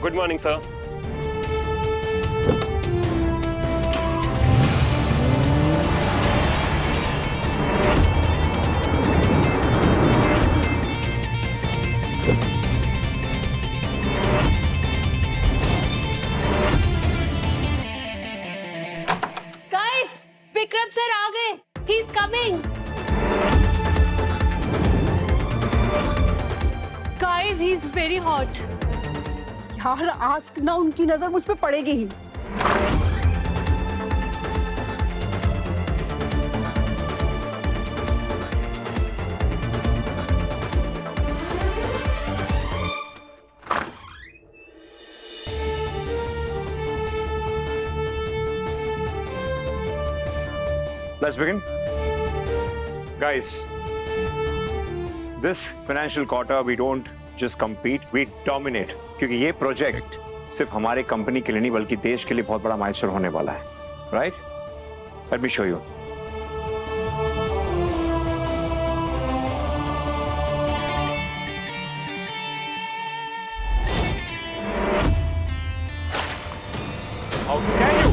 Good morning sir. Guys, Vikram sir आ गए। He's coming. Guys, he's very hot. यार आज ना उनकी नजर मुझ पे पड़ेगी ही। Let's begin. Guys, this financial quarter we don't just compete, we dominate. क्योंकि ये प्रोजेक्ट सिर्फ हमारे कंपनी के लिए नहीं बल्कि देश के लिए बहुत बड़ा माइलस्टोन होने वाला है, right? Let me show you. How dare you?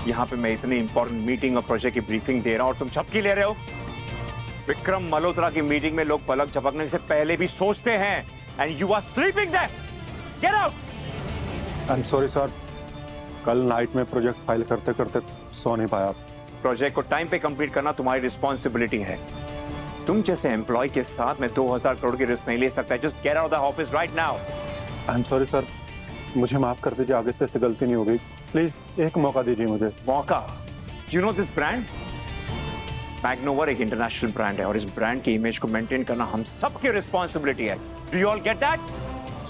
यहाँ पे मैं इतनी इंपॉर्टेंट मीटिंग और प्रोजेक्ट की ब्रीफिंग दे रहा हूँ और तुम झपकी ले रहे हो। विक्रम मल्होत्रा की मीटिंग में लोग पलक झपकने से पहले भी सोचते हैं and you are sleeping there. Get out. I am sorry sir, कल नाइट में प्रोजेक्ट फाइल करते करते सो नहीं पाया। प्रोजेक्ट को टाइम पे कंप्लीट करना तुम्हारी रिस्पॉन्सिबिलिटी है। तुम जैसे एम्प्लॉय के साथ मैं 2000 करोड़ की रिस्क नहीं ले सकता। Just get out of the office right now. I am sorry sir, मुझे माफ कर दीजिए, आगे से ऐसी गलती नहीं होगी। प्लीज एक मौका दीजिए मुझे। मौका? You know this brand? Magnovar एक इंटरनेशनल ब्रांड है और इस ब्रांड की इमेज को मेंटेन करना हम सबकी रिस्पॉन्सिबिलिटी है। Do you all get that?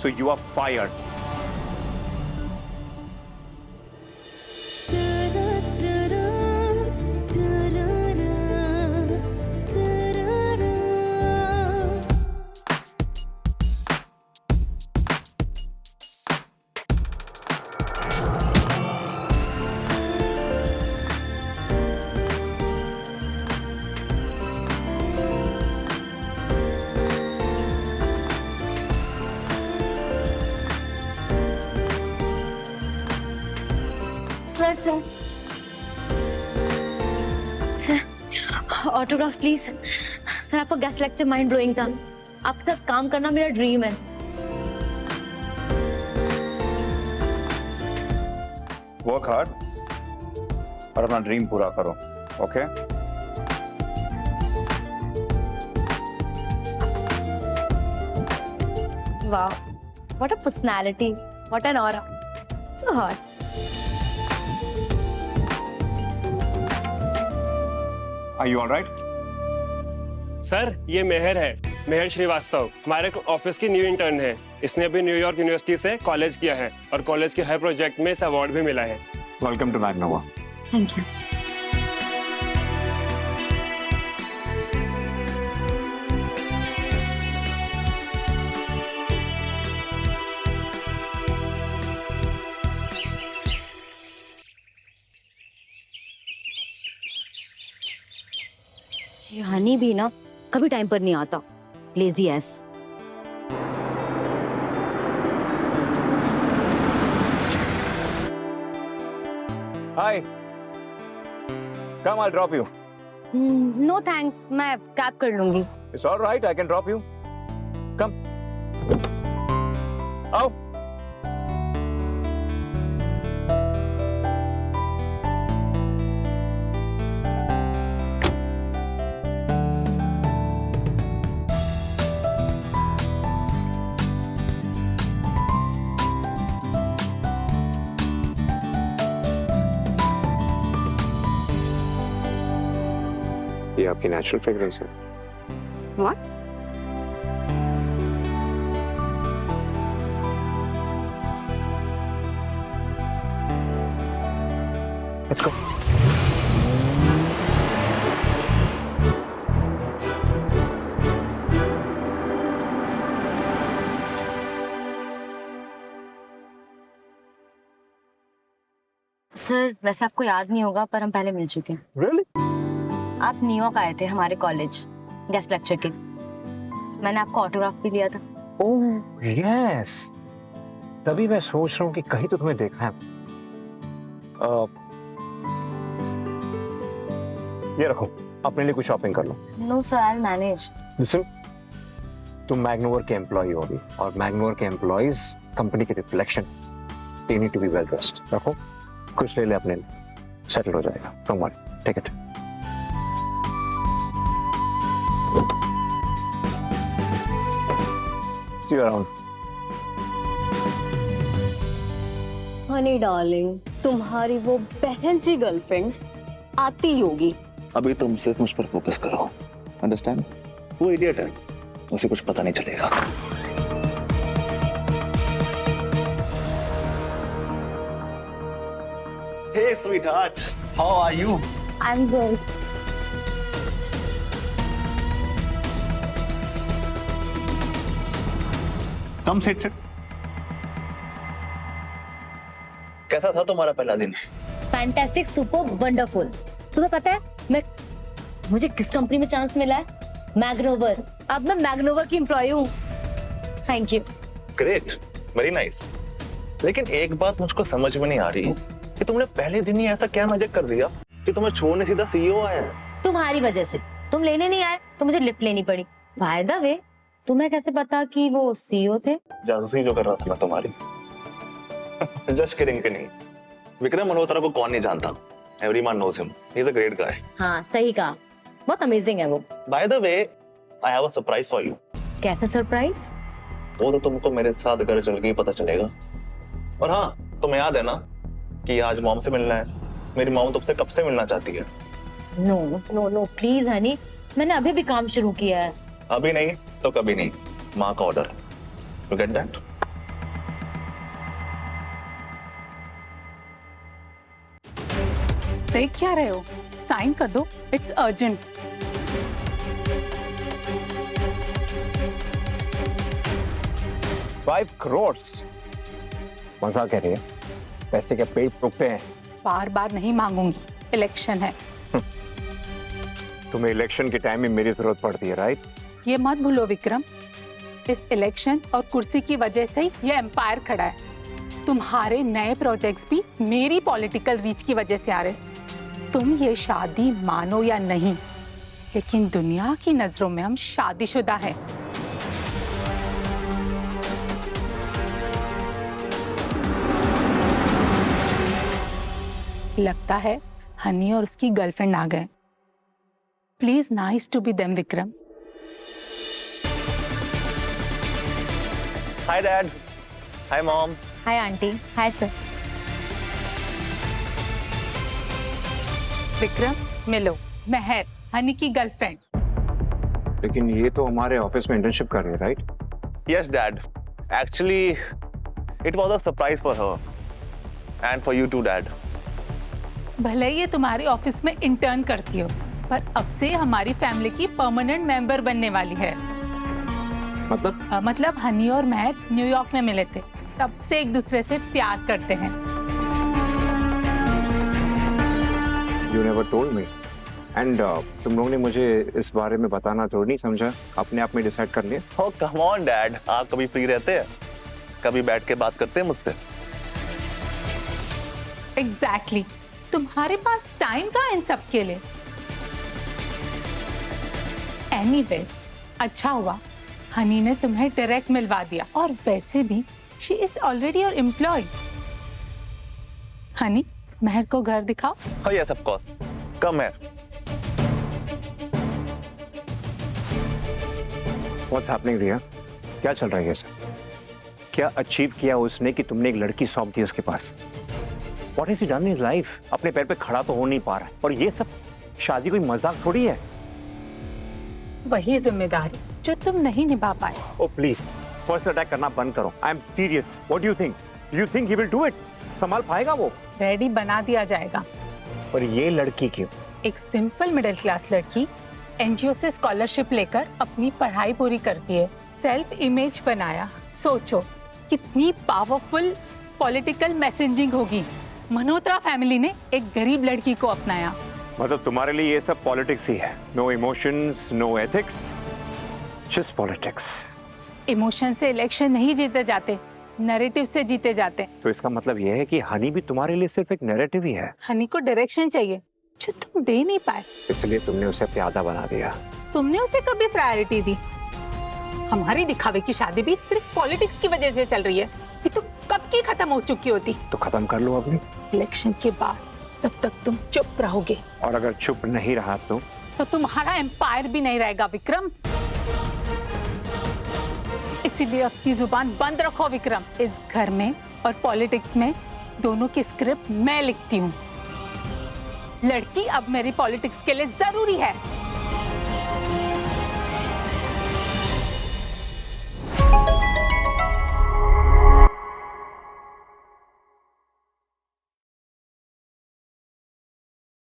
So you are fired. Sir autograph please. Sir आपका गेस्ट लेक्चर माइंड ब्लोइंग था। आपके साथ काम करना मेरा ड्रीम है। वर्क हार्ड और अपना ड्रीम पूरा करो, ओके? वाह, what a personality, what an aura, so hot. Are you all right? Sir ये मेहर है, मेहर श्रीवास्तव, हमारे ऑफिस की न्यू इंटर्न है। इसने अभी न्यूयॉर्क यूनिवर्सिटी से कॉलेज किया है और कॉलेज के हर प्रोजेक्ट में इस अवार्ड भी मिला है। Welcome to Magnova. Thank you. Honey भी ना कभी टाइम पर नहीं आता, lazy ass. Hi, come I drop you. No thanks, मैं कैब कर लूंगी। It's alright, I can drop you. Come आओ। ये आपकी नेचुरल फ्रेग्रेंस है। What? Let's go. सर वैसे आपको याद नहीं होगा पर हम पहले मिल चुके हैं। Really? आप न्यूयॉर्क आए थे हमारे कॉलेज गेस्ट लेक्चर के। मैंने आपको ऑटोग्राफ भी लिया था। Oh yes, तभी मैं सोच रहा हूँ कि कहीं तो तुम्हें देखा है। ये रखो, अपने लिए कुछ शॉपिंग कर लो। No sir, I manage. Listen, तुम मैग्नोवर के एम्प्लॉय होगी और मैग्नोवर के एम्प्लॉयज कंपनी के reflection, they need to be well dressed. रखो, कुछ ले ले अपने लिए, सेटल हो जाएगा। Don't worry, take it. See you around. Honey darling, तुम्हारी वो बहन सी गर्लफ्रेंड आती होगी। अभी तुम सिर्फ मुझ पर फोकस करो, अंडरस्टैंड? वो इडियट है, उसे कुछ पता नहीं चलेगा। Hey sweetheart, how are you? I am good. Come sit. कैसा था तुम्हारा पहला दिन? Fantastic, super, wonderful. तुम्हें पता है मुझे किस कंपनी में चांस मिला है? मैग्नोवर। अब मैं मैग्नोवर की एम्प्लॉय हूँ। Thank you. Great, very nice. लेकिन एक बात मुझको समझ में नहीं आ रही कि तुमने पहले दिन ही ऐसा क्या मैजिक कर दिया कि तुम्हें छोड़ने सीधा सीईओ आया है। तुम्हारी वजह से। तुम लेने नहीं आए तो मुझे लिफ्ट लेनी पड़ी। बाय द वे, तुम्हें कैसे पता कि वो सीईओ थे? जासूसी जो कर रहा था मैं तुम्हारी। Just kidding. विक्रम मल्होत्रा को कौन नहीं जानता? Everyone knows him. He's a great guy. हाँ, सही कहा। बहुत अमेजिंग है वो। By the way, I have a surprise for you. कैसा सरप्राइज? वो तो तुमको मेरे साथ घर चल के ही पता चलेगा। और हाँ, तुम्हें याद है ना कि आज मॉम से मिलना है। मेरी मॉम तुमसे कब से मिलना चाहती है। नो प्लीज हनी, मैंने अभी भी काम शुरू किया है। अभी नहीं तो कभी नहीं, माँ का ऑर्डर। You get that? देख क्या रहे हो? साइन कर दो, इट्स अर्जेंट। $5 crore। मजाक कह रही है? पैसे के पेट रुकते हैं। बार बार नहीं मांगूंगी, इलेक्शन है। तुम्हें इलेक्शन के टाइम में मेरी जरूरत पड़ती है, राइट? ये मत भूलो विक्रम, इस इलेक्शन और कुर्सी की वजह से ही ये एम्पायर खड़ा है। तुम्हारे नए प्रोजेक्ट्स भी मेरी पॉलिटिकल रीच की वजह से आ रहे। तुम ये शादी मानो या नहीं, लेकिन दुनिया की नजरों में हम शादीशुदा हैं। लगता है हनी और उसकी गर्लफ्रेंड आ गए। Please nice to be them Vikram. Hi Dad. Hi Mom. Hi aunty. Hi sir. Vikram, मिलो, महर, हनी की गर्लफ्रेंड। लेकिन ये तो हमारे ऑफिस में इंटर्नशिप कर रही है, right? Yes Dad. Actually, it was a surprise for her. And for you too Dad. भले ये तुम्हारे ऑफिस में इंटर्न करती हो, पर अब से हमारी फैमिली की परमानेंट मेंबर बनने वाली है। मतलब हनी और महर न्यूयॉर्क में मिले थे, तब से एक दूसरे से प्यार करते हैं। You never told me. And तुम लोगों ने मुझे इस बारे में बताना तो नहीं समझा, अपने आप में डिसाइड कर लिया? Oh come on Dad. आप कभी फ्री रहते हैं? कभी बैठ के बात करते हैं मुझसे? एग्जैक्टली। तुम्हारे पास टाइम कहाँ इन सब के लिए? एनीवेज, अच्छा हुआ हनी ने तुम्हें डायरेक्ट मिलवा दिया, और वैसे भी she is already your employ. Honey, Mehar को घर दिखाओ। Oh yes of course. Come here. What's happening रिया? क्या चल रहा है ये सब? क्या अचीव किया उसने कि तुमने एक लड़की सौंप दी उसके पास? What has he done in his life? अपने पैर पे खड़ा तो हो नहीं पा रहा है, और ये सब शादी कोई मजाक थोड़ी है। वही जिम्मेदारी जो तुम नहीं निभा पाए। Oh please, फर्स्ट अटैक करना बंद करो। I am serious. What do you think? Do you think he will do it? संभाल पाएगा वो? रेडी बना दिया जाएगा। और ये लड़की क्यों? एक सिंपल मिडिल क्लास लड़की एनजीओ से स्कॉलरशिप लेकर अपनी पढ़ाई पूरी करती है, सेल्फ इमेज बनाया। सोचो कितनी पावरफुल पॉलिटिकल मैसेजिंग होगी। मल्होत्रा फैमिली ने एक गरीब लड़की को अपनाया। मतलब तुम्हारे लिए ये सब पॉलिटिक्स ही है? No emotions, no ethics, just politics. Emotion से इलेक्शन नहीं जीते जाते, नैरेटिव से जीते जाते हैं। तो इसका मतलब यह है कि हनी भी तुम्हारे लिए सिर्फ एक नैरेटिव ही है, हनी को डायरेक्शन चाहिए जो तुम दे नहीं पाए। इसलिए तुमने उसे प्यादा बना दिया। तुमने उसे कभी प्रायोरिटी दी? हमारी दिखावे की शादी भी सिर्फ पॉलिटिक्स की वजह से चल रही है, ये तो कब की खत्म हो चुकी होती। तो खत्म कर लो अभी। इलेक्शन के बाद तब तक तुम चुप रहोगे, और अगर चुप नहीं रहा तो तुम्हारा एम्पायर भी नहीं रहेगा विक्रम। इसीलिए अपनी जुबान बंद रखो विक्रम। इस घर में और पॉलिटिक्स में दोनों की स्क्रिप्ट मैं लिखती हूँ। लड़की अब मेरी पॉलिटिक्स के लिए जरूरी है।